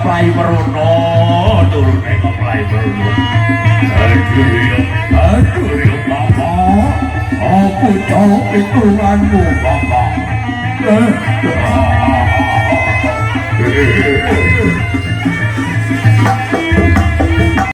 ngeplai merono turune ngeplai merono aduh ya bapak aku jauh hitunganmu bapak